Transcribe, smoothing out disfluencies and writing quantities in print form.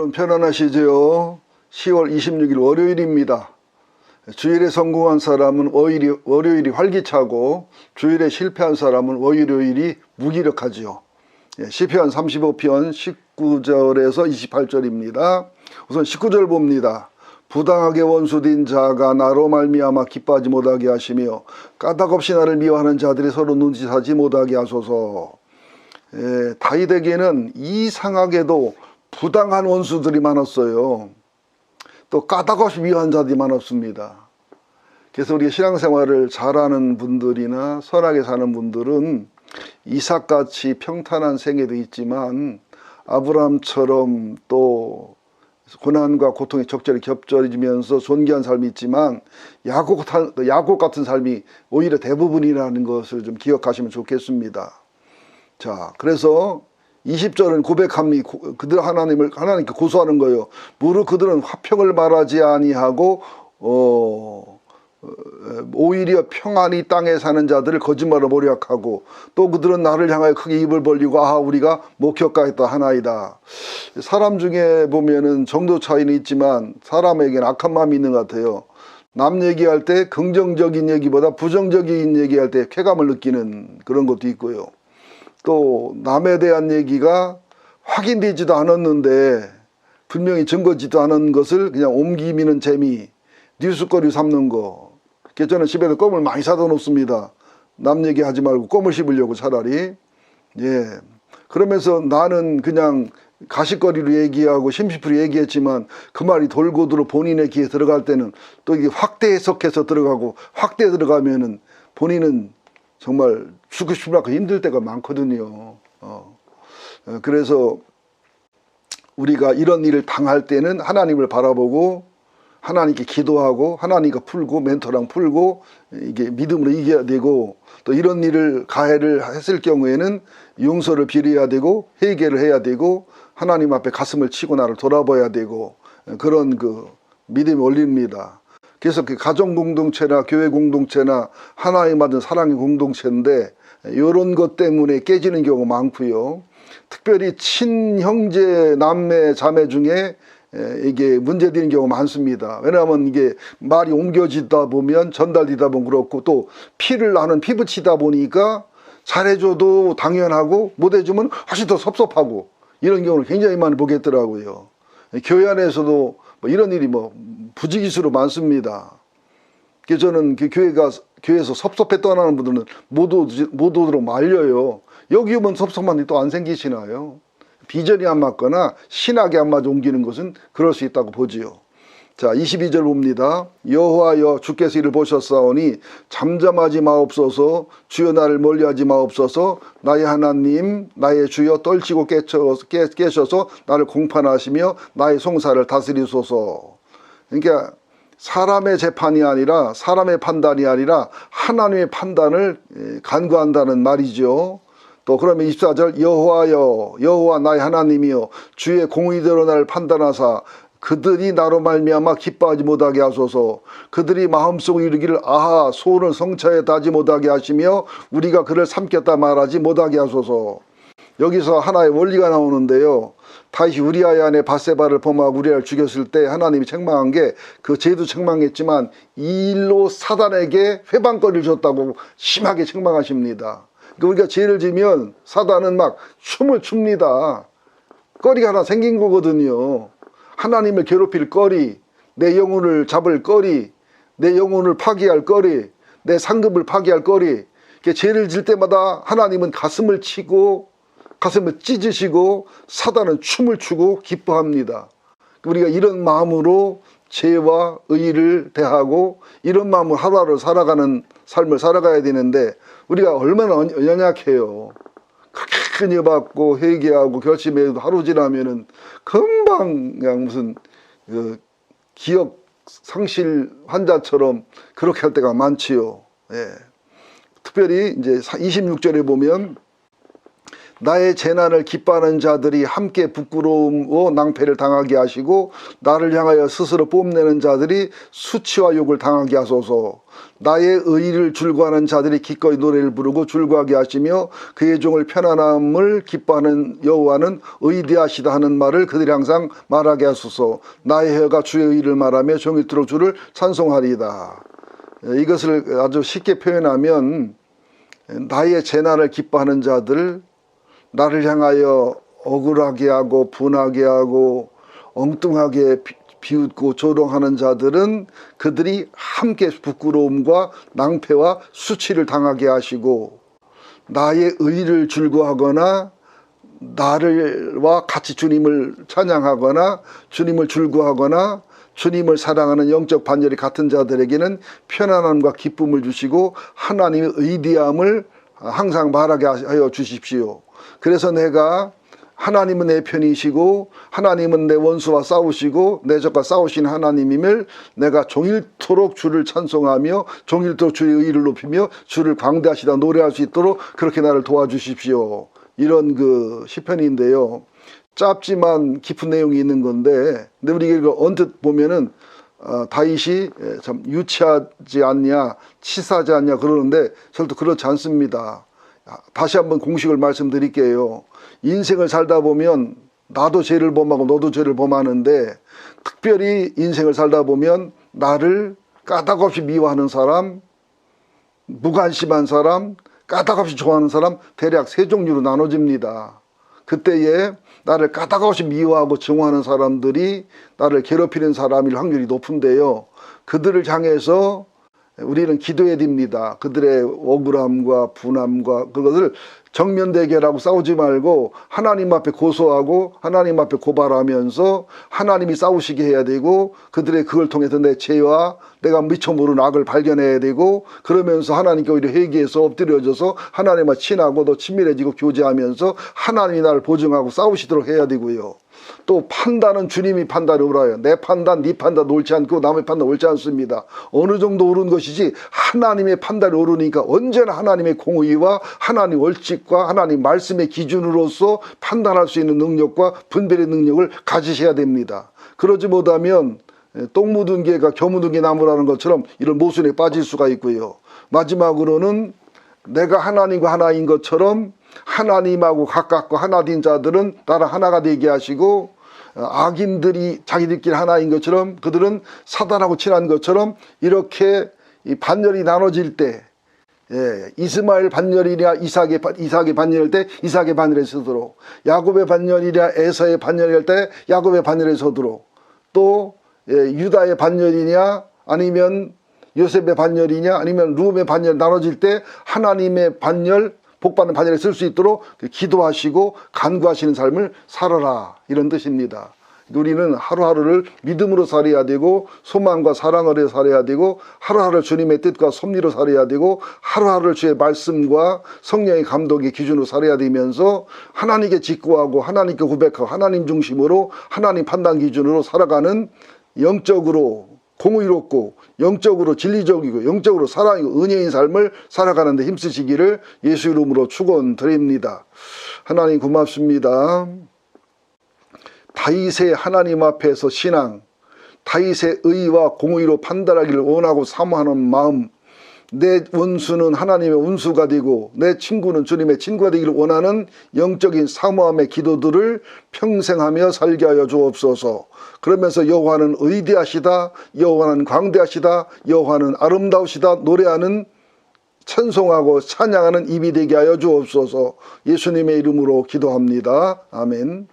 여러분 편안하시죠? 10월 26일 월요일입니다. 주일에 성공한 사람은 월요일이 활기차고 주일에 실패한 사람은 월요일이 무기력하지요. 시편 35편 19절에서 28절입니다. 우선 19절 봅니다. 부당하게 원수된 자가 나로 말미암아 기뻐하지 못하게 하시며 까닭없이 나를 미워하는 자들이 서로 눈치하지 못하게 하소서. 다윗에게는 이상하게도 부당한 원수들이 많았어요. 또 까닭없이 미워한 자들이 많았습니다. 그래서 우리가 신앙생활을 잘하는 분들이나 선하게 사는 분들은 이삭같이 평탄한 생애도 있지만 아브라함처럼 또 고난과 고통이 적절히 겹쳐지면서 존귀한 삶이 있지만 야곱 같은 삶이 오히려 대부분이라는 것을 좀 기억하시면 좋겠습니다. 자, 그래서 20절은 고백합니다. 그들 하나님께 고소하는 거예요. 무릇 그들은 화평을 말하지 아니하고 오히려 평안히 땅에 사는 자들을 거짓말로 모략하고 또 그들은 나를 향하여 크게 입을 벌리고 우리가 목격하였다 하나이다. 사람 중에 보면은 정도 차이는 있지만 사람에게는 악한 마음이 있는 것 같아요. 남 얘기할 때 긍정적인 얘기보다 부정적인 얘기할 때 쾌감을 느끼는 그런 것도 있고요. 또 남에 대한 얘기가 확인되지도 않았는데 분명히 증거지도 않은 것을 그냥 옮기미는 재미, 뉴스거리 삼는 거. 그래서 저는 집에서 껌을 많이 사다 놓습니다. 남 얘기하지 말고 껌을 씹으려고 차라리. 그러면서 나는 그냥 가십거리로 얘기하고 심심풀이 얘기했지만 그 말이 돌고 들어 본인의 귀에 들어갈 때는 또 이게 확대 해석해서 들어가고 확대 들어가면은 본인은 정말 죽고 싶으면 힘들 때가 많거든요. 그래서 우리가 이런 일을 당할 때는 하나님을 바라보고 하나님께 기도하고 하나님과 풀고 멘토랑 풀고 이게 믿음으로 이겨야 되고 또 이런 일을 가해를 했을 경우에는 용서를 빌어야 되고 회개를 해야 되고 하나님 앞에 가슴을 치고 나를 돌아봐야 되고 그런 그 믿음의 원리입니다. 그래서 그 가정 공동체나 교회 공동체나 하나님 받은 사랑의 공동체인데 이런 것 때문에 깨지는 경우가 많고요. 특별히 친형제 남매 자매 중에 이게 문제되는 경우가 많습니다. 왜냐하면 이게 말이 옮겨지다 보면 전달되다 보면 그렇고 또 피를 나는 피붙이다 보니까 잘해줘도 당연하고 못해주면 훨씬 더 섭섭하고 이런 경우를 굉장히 많이 보겠더라고요. 교회 안에서도 이런 일이 부지기수로 많습니다. 그래서 저는 그 교회에서 섭섭해 떠나는 분들은 못 오도록 말려요. 여기 오면 섭섭한 일이 또 안 생기시나요? 비전이 안 맞거나 신학이 안 맞아 옮기는 것은 그럴 수 있다고 보지요. 자, 22절 봅니다. 여호와여 주께서 이를 보셨사오니 잠잠하지 마옵소서. 주여 나를 멀리하지 마옵소서. 나의 하나님 나의 주여 떨치고 깨셔서 나를 공판하시며 나의 송사를 다스리소서. 그러니까 사람의 재판이 아니라 사람의 판단이 아니라 하나님의 판단을 간구한다는 말이죠. 또 그러면 24절 여호와여 여호와 나의 하나님이여 주의 공의대로 나를 판단하사 그들이 나로 말미암아 기뻐하지 못하게 하소서. 그들이 마음속에 이르기를 아하 소를 성차에 다지 못하게 하시며 우리가 그를 삼켰다 말하지 못하게 하소서. 여기서 하나의 원리가 나오는데요. 다시 우리아의 아내 밧세바를 범하고 우리아를 죽였을 때 하나님이 책망한 게 그 죄도 책망했지만 이 일로 사단에게 회방거리를 줬다고 심하게 책망하십니다. 우리가 죄를 지면 사단은 막 춤을 춥니다. 거리가 하나 생긴 거거든요. 하나님을 괴롭힐 거리, 내 영혼을 잡을 거리, 내 영혼을 파괴할 거리, 내 상급을 파괴할 거리. 죄를 질 때마다 하나님은 가슴을 치고 가슴을 찢으시고 사단은 춤을 추고 기뻐합니다. 우리가 이런 마음으로 죄와 의를 대하고 이런 마음으로 하루하루 살아가는 삶을 살아가야 되는데 우리가 얼마나 연약해요. 그렇게 은혜받고 회개하고 결심해도 하루 지나면은 금방 그냥 무슨 기억 상실 환자처럼 그렇게 할 때가 많지요. 특별히 이제 26절에 보면 나의 재난을 기뻐하는 자들이 함께 부끄러움과 낭패를 당하게 하시고 나를 향하여 스스로 뽐내는 자들이 수치와 욕을 당하게 하소서. 나의 의를 즐거워하는 자들이 기꺼이 노래를 부르고 즐거워하게 하시며 그의 종을 편안함을 기뻐하는 여호와는 의대하시다 하는 말을 그들이 항상 말하게 하소서. 나의 혀가 주의 의를 말하며 종일토록 주를 찬송하리이다. 이것을 아주 쉽게 표현하면 나의 재난을 기뻐하는 자들, 나를 향하여 억울하게 하고 분하게 하고 엉뚱하게 비웃고 조롱하는 자들은 그들이 함께 부끄러움과 낭패와 수치를 당하게 하시고 나의 의를 즐거워하거나 나를와 같이 주님을 찬양하거나 주님을 즐거워하거나 주님을 사랑하는 영적 반열이 같은 자들에게는 편안함과 기쁨을 주시고 하나님의 의대함을 항상 말하게 하여 주십시오. 그래서 내가 하나님은 내 편이시고 하나님은 내 원수와 싸우시고 내 적과 싸우신 하나님임을 내가 종일토록 주를 찬송하며 종일토록 주의 의를 높이며 주를 광대하시다 노래할 수 있도록 그렇게 나를 도와주십시오. 이런 그 시편인데요. 짧지만 깊은 내용이 있는 건데, 근데 우리가 이거 언뜻 보면은 다윗이 참 유치하지 않냐, 치사하지 않냐 그러는데 절대 그렇지 않습니다. 다시 한번 공식을 말씀드릴게요. 인생을 살다 보면 나도 죄를 범하고 너도 죄를 범하는데 특별히 인생을 살다 보면 나를 까닭없이 미워하는 사람, 무관심한 사람, 까닭없이 좋아하는 사람 대략 세 종류로 나눠집니다. 그때에 나를 까닭없이 미워하고 증오하는 사람들이 나를 괴롭히는 사람일 확률이 높은데요. 그들을 향해서 우리는 기도해야 됩니다. 그들의 억울함과 분함과 그것을 정면 대결하고 싸우지 말고 하나님 앞에 고소하고 하나님 앞에 고발하면서 하나님이 싸우시게 해야 되고 그들의 그걸 통해서 내 죄와 내가 미처 모르는 악을 발견해야 되고 그러면서 하나님께 오히려 회개해서 엎드려져서 하나님과 친하고 더 친밀해지고 교제하면서 하나님이 나를 보증하고 싸우시도록 해야 되고요. 또 판단은 주님이 판단을 옳아요. 내 판단, 네 판단 옳지 않고 남의 판단 옳지 않습니다. 어느 정도 옳은 것이지 하나님의 판단이 옳으니까 언제나 하나님의 공의와 하나님 원칙과 하나님 말씀의 기준으로서 판단할 수 있는 능력과 분별의 능력을 가지셔야 됩니다. 그러지 못하면 똥 묻은 개가 겨 묻은 개 나무라는 것처럼 이런 모순에 빠질 수가 있고요. 마지막으로는 내가 하나님과 하나인 것처럼 하나님하고 가깝고 하나된 자들은 나랑 하나가 되게 하시고 악인들이 자기들끼리 하나인 것처럼 그들은 사단하고 친한 것처럼 이렇게 이 반열이 나눠질 때 이스마엘 반열이냐 이삭의 반열일 때 이삭의 반열에 서도록 야곱의 반열이냐 에서의 반열일 때 야곱의 반열에 서도록 또 유다의 반열이냐 아니면 요셉의 반열이냐 아니면 루음의 반열 나눠질 때 하나님의 반열 복받는 반열에 쓸 수 있도록 기도하시고 간구하시는 삶을 살아라 이런 뜻입니다. 우리는 하루하루를 믿음으로 살아야 되고 소망과 사랑으로 살아야 되고 하루하루 주님의 뜻과 섭리로 살아야 되고 하루하루를 주의 말씀과 성령의 감독의 기준으로 살아야 되면서 하나님께 직구하고 하나님께 고백하고 하나님 중심으로 하나님 판단 기준으로 살아가는 영적으로 공의롭고 영적으로 진리적이고 영적으로 사랑이고 은혜인 삶을 살아가는 데 힘쓰시기를 예수 이름으로 축원드립니다. 하나님 고맙습니다. 다윗의 하나님 앞에서 신앙, 다윗의 의와 공의로 판단하기를 원하고 사모하는 마음, 내 원수는 하나님의 원수가 되고 내 친구는 주님의 친구가 되기를 원하는 영적인 사모함의 기도들을 평생 하며 살게 하여 주옵소서. 그러면서 여호와는 의대하시다, 여호와는 광대하시다, 여호와는 아름다우시다 노래하는 찬송하고 찬양하는 입이 되게 하여 주옵소서. 예수님의 이름으로 기도합니다. 아멘.